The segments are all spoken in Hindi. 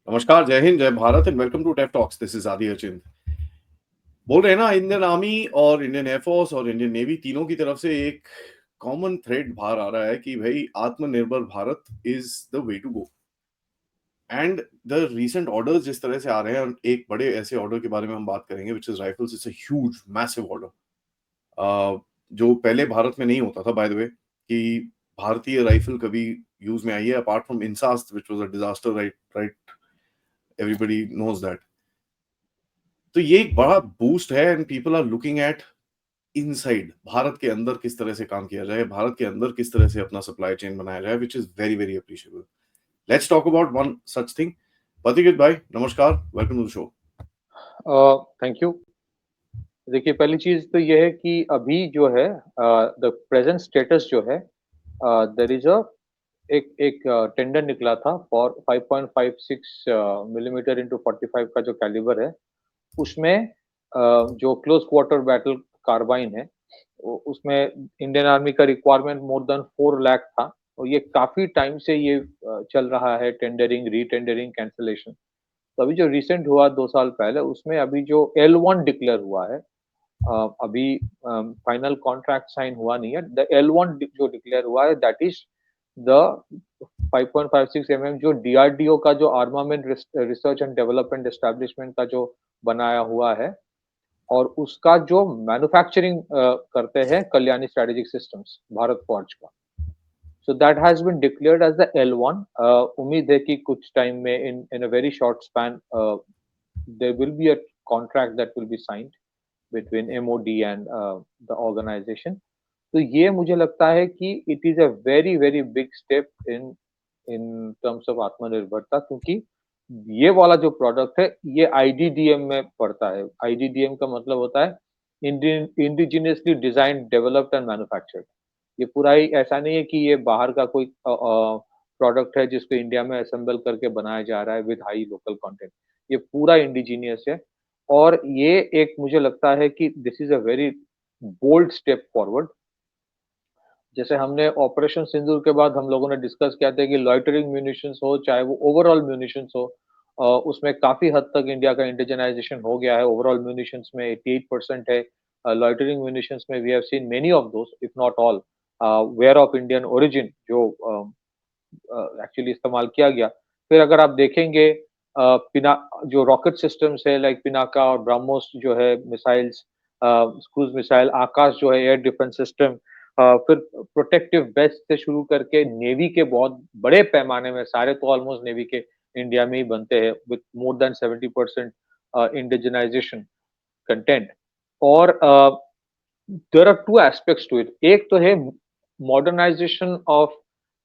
नमस्कार, जय हिंद, जय Bharat and welcome to tech talks. This is Adi Achint. बोल रहे हैं ना, इंडियन आर्मी और इंडियन एयरफोर्स और इंडियन नेवी तीनों की तरफ से एक कॉमन थ्रेड बाहर आ रहा है कि भाई आत्मनिर्भर Bharat is the way to go. And the recent orders जिस तरह से आ रहे हैं, एक बड़े ऐसे ऑर्डर के बारे में हम बात करेंगे which is rifles. It's a huge massive order जो पहले भारत में नहीं होता था, बाय द वे, कि भारतीय राइफल कभी यूज में आई है apart from INSAS which was a disaster, right right. Everybody knows that. तो ये एक बड़ा बूस्ट है and people are looking at inside Bharat के अंदर किस तरह से काम किया जाए, भारत के अंदर किस तरह से अपना सप्लाई चेन बनाया जाए, which is very very appreciable. Let's talk about one such thing. Pathikrit भाई, नमस्कार, welcome to the show. Thank you. देखिए, पहली चीज़ तो ये है कि अभी जो है द प्रेज़ेंट स्टेटस जो है, देयर इज़ अ एक एक टेंडर निकला था फॉर 5.56 मिलीमीटर इंटू 45 का जो कैलिबर है, उसमें जो क्लोज़ क्वार्टर बैटल कार्बाइन है, उ उसमें इंडियन आर्मी का रिक्वायरमेंट मोर देन 4 लाख था और ये काफ़ी टाइम से ये चल रहा है टेंडरिंग, री-टेंडरिंग, कैंसलेशन। तो अभी जो रिसेंट हुआ 2 साल पहले, उसमें अभी जो L1 डिक्लेयर हुआ है, अभी फाइनल कॉन्ट्रैक्ट साइन हुआ नहीं है। द L1 जो डिक्लेयर हुआ है, दैट इज द 5.56 mm जो डीआरडीओ का जो armament research and development establishment का जो बनाया हुआ है, और उसका जो मैन्युफैक्चरिंग करते हैं Kalyani strategic systems, Bharat forge का। So that has been declared as the L1। उम्मीद है कि कुछ टाइम में in a very short span there will be a contract that will be signed between MOD and the organization. तो ये मुझे लगता है कि it is a very very big step in in terms of आत्मनिर्भरता, क्योंकि ये वाला जो प्रोडक्ट है, ये आईडीडीएम में पड़ता है। आईडीडीएम का मतलब होता है indigenously design, developed and manufactured. ये पूरा ही ऐसा नहीं है कि ये बाहर का कोई प्रोडक्ट है जिसको इंडिया में असेंबल करके बनाया जा रहा है विद हाई लोकल कंटेंट। ये पूरा इंडिजीनियस है, और ये एक मुझे लगता है कि this is a very bold step forward. जैसे हमने ऑपरेशन सिंदूर के बाद हम लोगों ने डिस्कस किया था कि लॉइटरिंग म्यूनिशंस हो, चाहे वो ओवरऑल म्यूनिशंस हो, उसमें काफ़ी हद तक इंडिया का इंडिजिनाइज़ेशन हो गया है। ओवरऑल म्यूनिशंस में 88% है। लॉइटरिंग म्यूनिशंस में we have seen many of those, if not all, where of Indian origin, जो एक्चुअली इस्तेमाल किया गया। फिर अगर आप देखेंगे, पिना जो रॉकेट सिस्टम्स है लाइक पिनाका और ब्रह्मोस जो है मिसाइल्स, क्रूज मिसाइल, आकाश जो है एयर डिफेंस सिस्टम, फिर प्रोटेक्टिव वेस्ट से शुरू करके नेवी के बहुत बड़े पैमाने में, सारे तो ऑलमोस्ट नेवी के इंडिया में ही बनते हैं with more than 70% indigenisation content. और there are two aspects to it. एक तो है modernisation of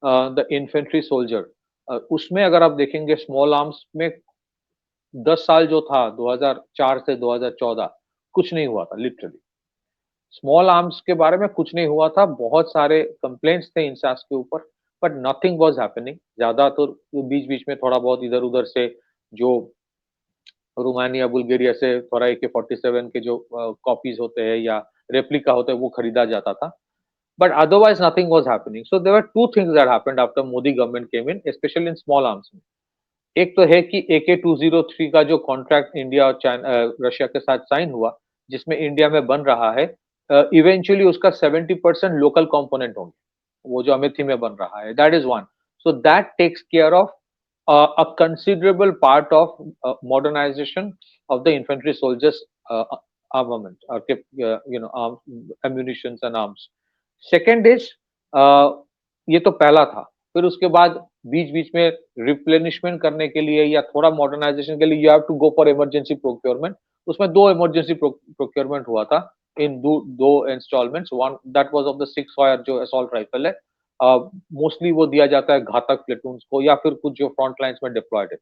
the infantry soldier. उसमें अगर आप देखेंगे स्मॉल आर्म्स में 10 साल जो था 2004 से 2014, कुछ नहीं हुआ था लिटरली। स्मॉल आर्म्स के बारे में कुछ नहीं हुआ था, बहुत सारे कंप्लेंट्स थे इंसास के ऊपर, बट नथिंग वाज हैपनिंग। ज्यादा तो बीच-बीच में थोड़ा बहुत इधर-उधर से जो रोमानिया, बुल्गारिया से थोड़ा AK-47 के जो कॉपीज होते हैं या रेप्लिका होते हैं, वो खरीदा जाता था। But otherwise nothing was happening. So there were two things that happened after Modi government came in, especially in small arms में। एक तो है कि AK-203 का जो कॉन्ट्रैक्ट इंडिया और रशिया के साथ साइन हुआ, जिसमें इंडिया में बन रहा है, इवेंचुअली उसका 70% लोकल कंपोनेंट होंगे, वो जो अमेठी में बन रहा है। That is one. So that takes care of a considerable part of modernization of the infantry soldiers armament, or ammunitions and arms. Second is, ये तो पहला था। फिर उसके बाद बीच-बीच में रिप्लेनिशमेंट करने के लिए या थोड़ा मॉडर्नाइजेशन के लिए you have to go for emergency procurement. उसमें 2 इमरजेंसी प्रोक्योरमेंट हुआ था in 2 instalments. One that was of the 6 fire जो असॉल्ट राइफल है। मोस्टली वो दिया जाता है घातक प्लेटून्स को या फिर कुछ जो फ्रंट लाइन्स में डिप्लॉयड है।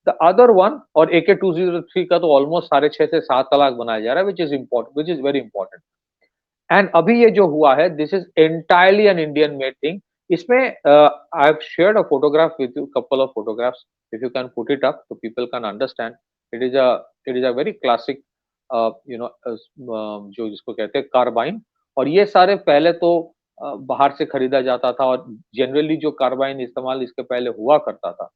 द अदर वन, और AK-203 का तो ऑलमोस्ट साढ़े 6 से 7 लाख बनाया जा रहा है, which is very important. And अभी ये जो हुआ है, this is entirely an Indian made thing. इसमें I have shared a photograph with you, couple of photographs, if you can put it up तो people can understand. It is a very classic, जो जिसको कहते हैं कार्बाइन। और ये सारे पहले तो बाहर से खरीदा जाता था, और जनरली जो कार्बाइन इस्तेमाल इसके पहले हुआ करता था,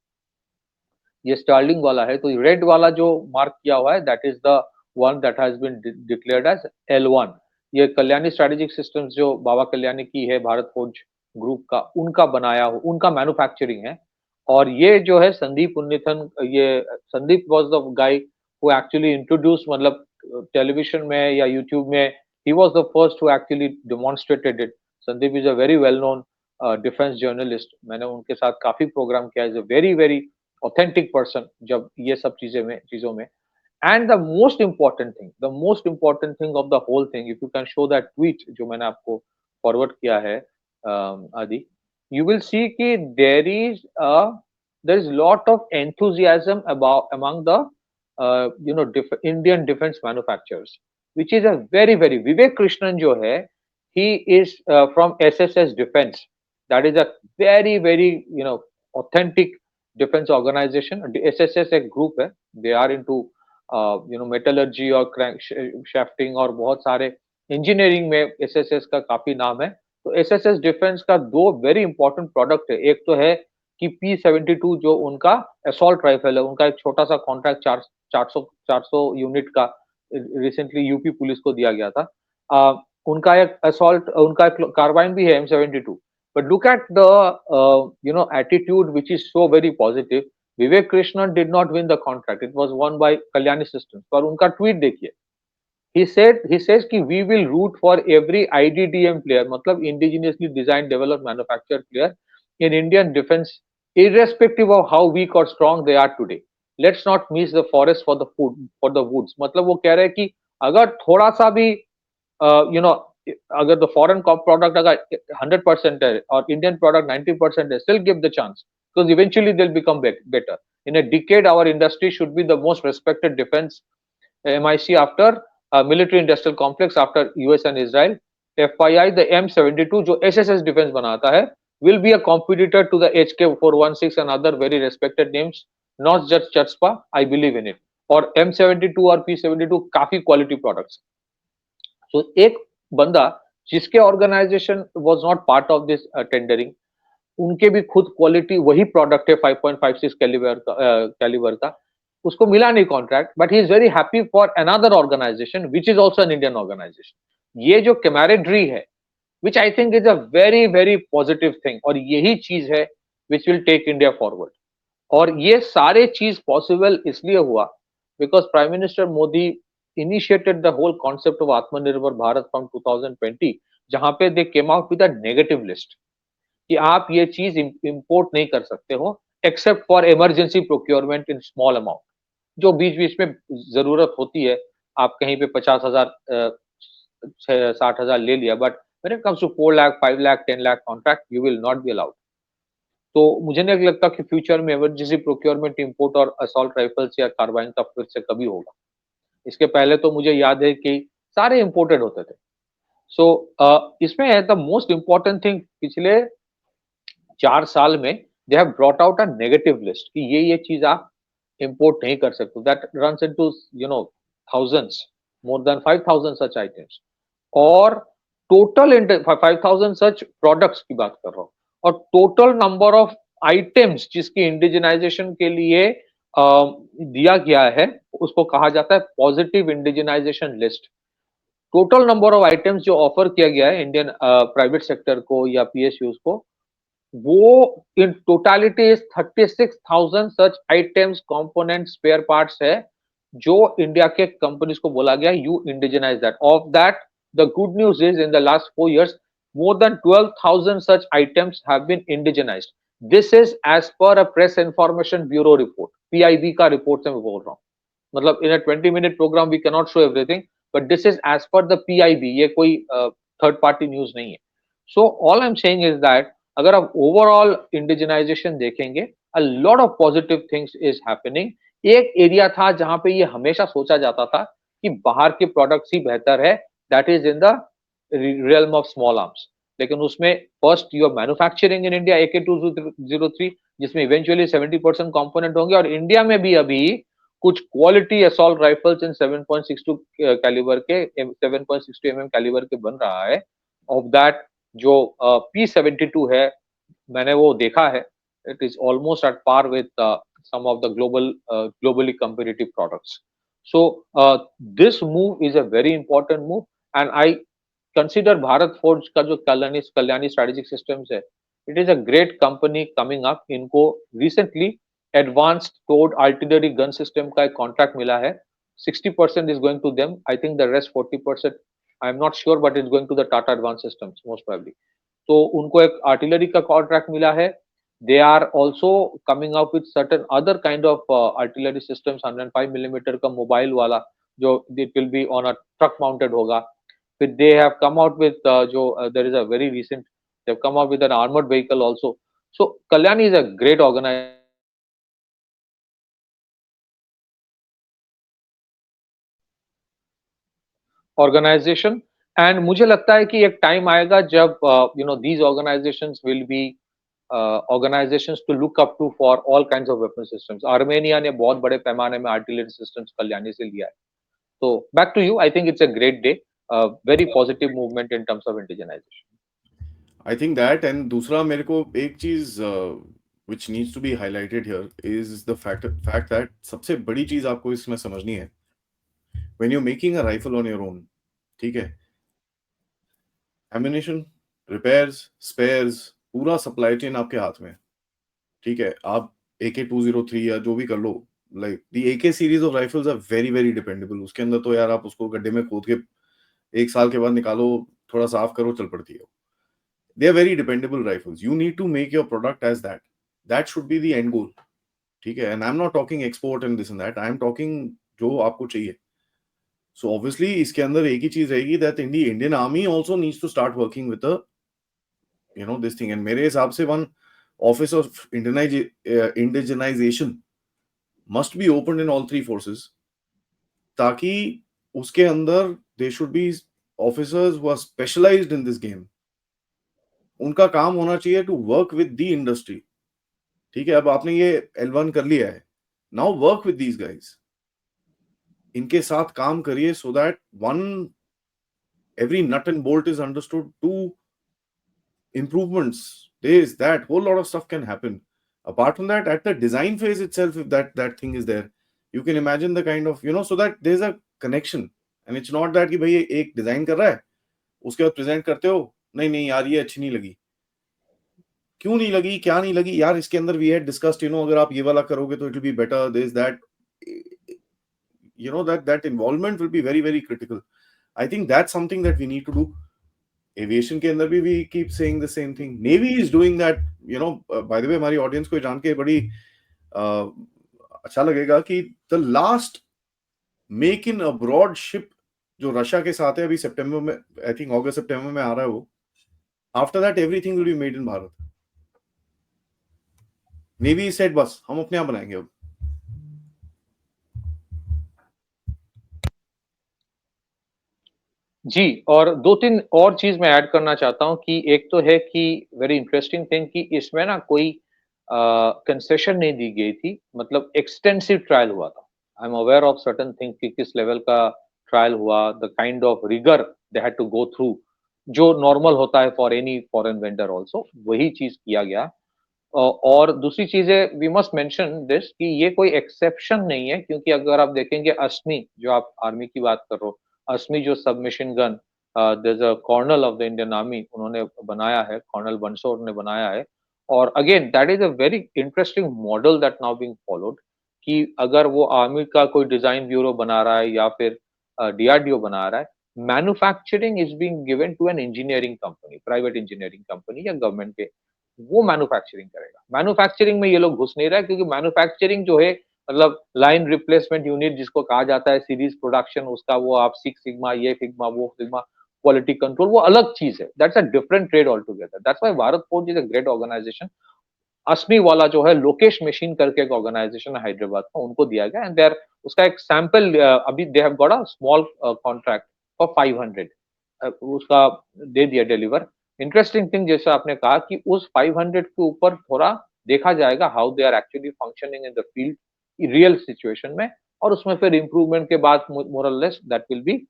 ये स्टार्लिंग वाला है, तो रेड वाला जो मार्क किया हुआ है that is the one that has been declared as L1। ये कल्याणी स्ट्रेटेजिक सिस्टम्स जो बाबा कल्याणी की है भारत फोर्ज ग्रुप का, उनका बनाया हो, उनका मैन्युफैक्चरिंग है। और ये जो है संदीप उन्नीथन, ये Sandeep was the guy who actually introduce, मतलब टेलीविजन में या यूट्यूब में ही was the first who actually demonstrated it. Sandeep is a very well known defence journalist, मैंने उनके साथ काफी प्रोग्राम किया, is a very very authentic person जब ये सब चीजों में। And the most important thing of the whole thing, if you can show that tweet जो मैंने आपको फॉरवर्ड किया है आदि, you will see कि there is lot of enthusiasm about among the Indian defense manufacturers, which is a very Vivek Krishnan जो है, he is from SSS Defense, that is a very authentic defense organization। SSS एक group है, they are into metallurgy और crank shafting और बहुत सारे engineering में SSS का काफी नाम है। तो एसएसएस डिफेंस का दो वेरी इंपॉर्टेंट प्रोडक्ट है, एक तो है कि P-72 जो उनका असॉल्ट राइफल है, उनका एक छोटा सा कॉन्ट्रैक्ट 400 यूनिट का रिसेंटली यूपी पुलिस को दिया गया था। उनका एक असॉल्ट, उनका एक कार्बाइन भी है M72। But look at the attitude which is so very positive. Vivek Krishnan did not win the contract, it was one by Kalyani systems. पर उनका ट्वीट देखिए, he says कि we will root for every IDDM player, मतलब indigenously designed, developed, manufactured player in Indian defense, irrespective of how weak or strong they are today. Let's not miss the forest for the woods। मतलब वो कह रहे हैं कि अगर थोड़ा सा भी यू नो अगर द फॉरेन प्रोडक्ट अगर 100% है और इंडियन प्रोडक्ट 90% है, still give the chance because eventually they'll become better। In a decade, our industry should be the most respected defense MIC after military industrial complex after US and Israel। FYI, the M72 जो SSS defense बनाता है will be a competitor to the HK416 and other very respected names, not just Chatspa। I believe in it। और M72 और P-72 काफी क्वालिटी प्रोडक्ट्स। तो एक बंदा जिसके organisation was not part of this tendering, उनके भी खुद क्वालिटी वही प्रोडक्ट है 5.56 कैलिबर का, उसको मिला नहीं contract, but he is very happy for another organisation which is also an Indian organisation. ये जो कैमरेडरी है, which I think is a very positive thing, और यही चीज है which will take India forward. और ये सारे चीज पॉसिबल इसलिए हुआ because prime minister Modi initiated the whole concept of Atmanirbhar Bharat from 2020, जहां पे they came out with a negative list कि आप ये चीज इंपोर्ट नहीं कर सकते हो except for emergency procurement in small amount, जो बीच बीच में जरूरत होती है। आप कहीं पे 50,000 60,000 ले लिया, but when it comes to 4 lakh 5 lakh 10 lakh contract, you will not be allowed. तो मुझे नहीं लगता कि फ्यूचर में इमरजेंसी प्रोक्योरमेंट इंपोर्ट और असॉल्ट राइफल्स या कार्बाइन का फिर से कभी होगा। इसके पहले तो मुझे याद है कि सारे इंपोर्टेड होते थे। सो इसमें द मोस्ट इंपॉर्टेंट थिंग, पिछले 4 साल में they have brought out a negative list कि ये चीज आप इंपोर्ट नहीं कर सकते। That runs into thousands, more than 5,000 such items, और टोटल 5,000 सच प्रोडक्ट्स की बात कर रहा हूँ, और टोटल नंबर ऑफ आइटम्स जिसकी इंडिजिनाइजेशन के लिए दिया गया है उसको कहा जाता है positive indigenisation list. Total number of items जो ऑफर किया गया है इंडियन प्राइवेट सेक्टर को या PSUs को, वो इन टोटालिटी 36,000 सच आइटम्स, कंपोनेंट, स्पेयर पार्ट्स है जो इंडिया के कंपनीज को बोला गया you indigenise that. Of that the good news is in the last 4 years more than 12,000 such items have been indigenized। this is as per a press information bureau report, PIB का रिपोर्ट से मैं बोल रहा हूँ। मतलब in a 20-minute programme we can not show everything, but this is as per the PIB, ये कोई थर्ड पार्टी न्यूज नहीं है। So all I am saying is that अगर आप ओवरऑल इंडिजिनाइजेशन देखेंगे, a lot of positive things is happening. एक एरिया था जहां पे ये हमेशा सोचा जाता था कि बाहर के प्रोडक्ट्स ही बेहतर है, that is in the realm of small arms. लेकिन उसमें first you are manufacturing in India AK-203, जिसमें इवेंचुअली 70% कंपोनेंट होंगे, और इंडिया में भी अभी कुछ क्वालिटी असॉल्ट राइफल्स इन 7.62 कैलिबर के 7.62 mm कैलिबर के बन रहा है। ऑफ दैट जो P-72 है, मैंने वो देखा है, it is almost at par with some of the globally competitive products. So this move is a very important move, and I consider Bharat Forge का जो कल्याणी strategic systems है, it is a great company coming up. इनको recently advanced towed artillery gun system का एक contract मिला है. 60% is going to them. I think the rest 40% I am not sure, but it's going to the Tata Advanced Systems most probably. तो उनको एक आर्टिलरी का कॉन्ट्रैक्ट मिला है. They are also coming up with certain other kind of artillery systems. 105 millimetre का मोबाइल वाला जो it will be on a truck mounted होगा. फिर they have come out with जो there is a very recent they have come out with an armoured vehicle also. So Kalyani is a great organisation. And मुझे लगता है कि एक टाइम आएगा जब you know these organisations will be organisations to look up to for all kinds of weapon systems. Armenia ने बहुत बड़े पैमाने में आर्टिलरी सिस्टम्स कल्याणी से लिया है. तो back to you. I think it's a great day. Very positive movement in terms of indigenisation. I think that and दूसरा मेरे को एक चीज which needs to be highlighted here is the fact that सबसे बड़ी चीज आपको इसमें समझनी है when you're making a rifle on your own, ठीक है, ammunition, repairs, spares, पूरा सप्लाई चेन आपके हाथ में, ठीक है. आप AK-203 या जो भी कर लो, like the AK series of rifles are very very dependable. उसके अंदर तो यार आप उसको गड्ढे में खोद के 1 साल के बाद निकालो, थोड़ा साफ करो, चल पड़ती है. They are very dependable rifles. You need to make your product as that. That should be the end goal. ठीक है. And I'm not talking export and this and that. I'm talking जो आपको चाहिए. So obviously इसके अंदर एक ही चीज रहेगी that Indian Army also needs to start working with a this thing. And मेरे हिसाब से one office of indigenization must be opened in all three forces, ताकि उसके अंदर there should be officers who are specialized in this game. उनका काम होना चाहिए to work with the industry. ठीक है. अब आपने ये L1 कर लिया है, now work with these guys. इनके साथ काम करिए so that one every nut and bolt is understood. Two, improvements, this, that, whole lot of stuff can happen. Apart from that, at the design phase itself, if that thing is there, you can imagine the kind of so that there's a connection. And it's not that कि भाई एक डिजाइन कर रहा है, उसके बाद प्रेजेंट करते हो, नहीं नहीं यार ये अच्छी नहीं लगी. क्यों नहीं लगी, क्या नहीं लगी यार, इसके अंदर वी हैड डिस्कस्ड, अगर आप ये वाला करोगे तो it will be better, this that, that involvement will be very very critical. I think that's something that we need to do. Aviation के अंदर भी we keep saying the same thing. Navy is doing that. By the way, हमारी audience को जान के बड़ी अच्छा लगेगा कि the last make in abroad ship जो रशिया के साथ है, अभी सितंबर में, आई थिंक अगस्त सितंबर में आ रहा है वो. After that everything will be made in Bharat. Navy said बस हम अपने आप बनाएंगे अब. जी. और 2-3 और चीज मैं ऐड करना चाहता हूं कि एक तो है कि वेरी इंटरेस्टिंग थिंग कि इसमें ना कोई कंसेशन नहीं दी गई थी. मतलब एक्सटेंसिव ट्रायल हुआ था. I am aware of certain thing कि किस लेवल का ट्रायल हुआ, the kind of rigour they had to go through, जो नॉर्मल होता है for any foreign vendor also, वही चीज किया गया. और दूसरी चीज है, वी मस्ट मेंशन दिस कि ये कोई एक्सेप्शन नहीं है, क्योंकि अगर आप देखेंगे अस्मी, जो आप आर्मी की बात कर रहे हो, अस्मी जो submachine gun, there is a colonel of the Indian army, उन्होंने बनाया है, कर्नल बंसोर ने बनाया है. और again that is a very interesting model that now being followed, कि अगर वो आर्मी का कोई डिजाइन ब्यूरो बना रहा है या फिर डीआरडीओ बना रहा है, manufacturing is being given to an engineering company, private engineering company या गवर्नमेंट के, वो मैन्युफैक्चरिंग करेगा. मैन्युफैक्चरिंग में ये लोग घुस नहीं रहे, क्योंकि मैन्युफैक्चरिंग जो है, मतलब लाइन रिप्लेसमेंट यूनिट जिसको कहा जाता है, सीरीज प्रोडक्शन, उसका वो आप सिक्स सिग्मा, ये सिग्मा, वो सिग्मा, क्वालिटी कंट्रोल, वो अलग चीज है. That's a different trade all together. That's why Bharat forge is a great organisation. Asmi वाला जो है, लोकेश मशीन करके एक ऑर्गेनाइजेशन है हैदराबाद का, उनको दिया गया. एंड देयर उसका एक सैंपल अभी they have got a small contract for 500. उसका दे दिया डिलीवर. इंटरेस्टिंग थिंग जैसा आपने कहा कि उस 500 के ऊपर थोड़ा देखा जाएगा how they are actually functioning in the field real situation में, और उसमें फिर इंप्रूवमेंट के बाद मोर और less that will be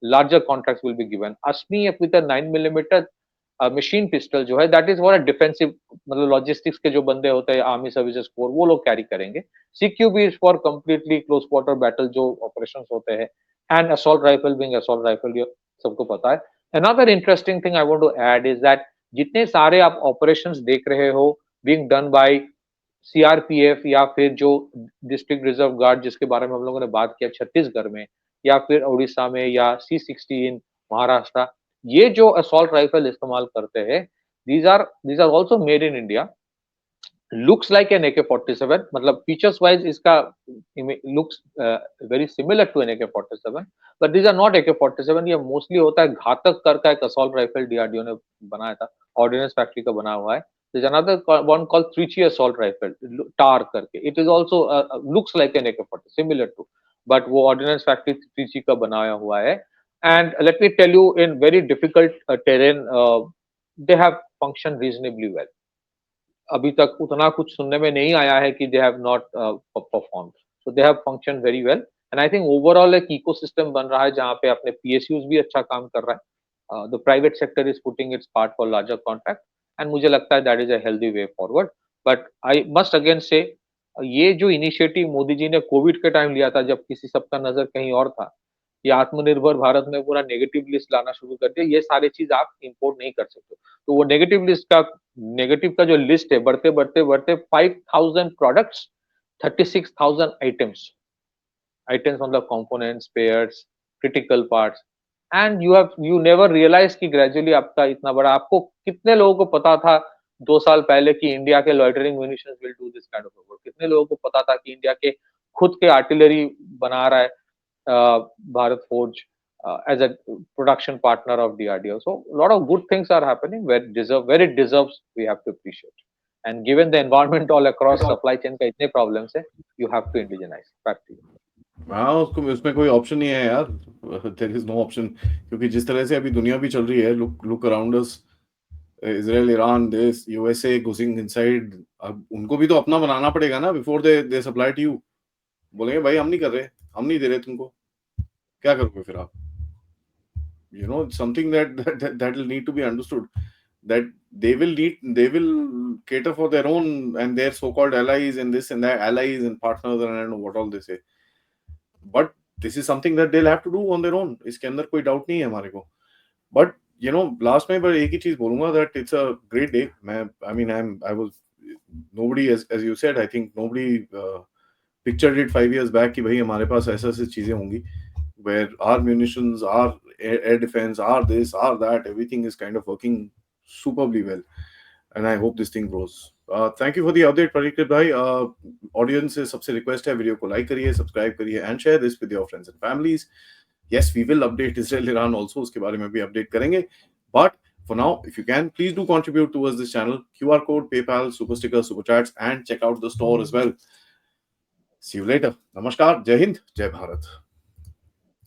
larger contracts will be given. ASME with a 9 millimeter machine pistol जो है that is for a defensive, मतलब लॉजिस्टिक्स के जो बंदे होते हैं आर्मी सर्विसेज कोर वो लोग कैरी करेंगे। CQB is for completely close quarter battle जो ऑपरेशंस होते हैं, and assault rifle being assault rifle, ये सबको पता है। Another interesting thing I want to add is that जितने सारे आप ऑपरेशंस देख रहे हो बीइंग डन बाय सीआरपीएफ या फिर जो डिस्ट्रिक्ट रिजर्व गार्ड जिसके बारे में हम लोगों ने बात किया छत्तीसगढ़ में, या फिर उड़ीसा में, या C-60 महाराष्ट्र, ये जो असॉल्ट राइफल इस्तेमाल करते हैं, these are also made in India, looks like an AK-47, मतलब features wise इसका looks very similar to an AK-47, but these are not AK-47, ये mostly होता है घातक कर का एक assault rifle DRDO ने बनाया था, ordnance factory का बना हुआ है। There's another one called Trichy assault rifle, TAR करके, it is also looks like an AK-47, similar to, but वो ordnance factory Trichy का बनाया हुआ है। And let me tell you, in very difficult terrain, they have functioned reasonably well. अभी तक उतना कुछ सुनने में नहीं आया है कि they have not performed, so they have function very well, and I think overall एक इकोसिस्टम बन रहा है जहाँ पे अपने PSUs भी अच्छा काम कर रहा है, the private sector is putting it's part for larger contract, and मुझे लगता है that is a healthy way forward. But I must again से, ये जो इनिशिएटिव मोदी जी ने कोविड के टाइम लिया था जब किसी सबका नजर कहीं और था, ये आत्मनिर्भर भारत में पूरा नेगेटिव लिस्ट लाना शुरू कर दिया, ये सारी चीज आप इंपोर्ट नहीं कर सकते, तो वो नेगेटिव का जो लिस्ट है बढ़ते बढ़ते बढ़ते 5000 प्रोडक्ट्स, 36,000 आइटम्स मतलब components, spares, critical parts, and you never realise कि ग्रेजुअली आपका इतना बड़ा, आपको कितने लोगों को पता था 2 साल पहले कि इंडिया के loitering munitions will do this kind of work, कितने लोगों को पता था कि इंडिया के खुद के आर्टिलरी बना रहा है Bharat Forge as a production partner of DRDO. So a lot of good things are happening where it deserves, we have to appreciate. And given the environment all across supply chain का इतने problems है, you have to indigenize. Back to you. हाँ, उसको उसमें कोई ऑप्शन नहीं है यार, देयर इज नो ऑप्शन, क्योंकि जिस तरह से अभी दुनिया भी चल रही है, look around us, Israel, Iran, this USA घुसिंग इनसाइड, अब उनको भी तो अपना बनाना पड़ेगा ना before they supply to you. बोलेंगे भाई हम नहीं कर रहे, हम नहीं दे रहे तुमको, क्या करोगे फिर आप? You know, something that will need to be understood, that they will cater for their own and their so-called allies and this and that, allies and partners and I don't know what all they say, but this is something that they'll have to do on their own, इसके अंदर कोई डाउट नहीं है हमारे को। But you know, लास्ट में बस एक ही चीज बोलूंगा, that it's a great day। I was, nobody, as you said, I think nobody pictured it 5 years back कि भाई हमारे पास ऐसी चीजें होंगी, where our munitions, our air defense, our this, our that, everything is kind of working superbly well, and I hope this thing grows. Thank you for the update, Parikrit bhai. Audience से सबसे request है, वीडियो को like करिए, subscribe करिए and share this with your friends and families. Yes, we will update Israel Iran also, उसके बारे में भी update करेंगे, but for now, if you can, please do contribute towards this channel. QR code, PayPal, super stickers, super chats, and check out the store as well. See you later. Namaskar, Jai Hind, Jai Bharat.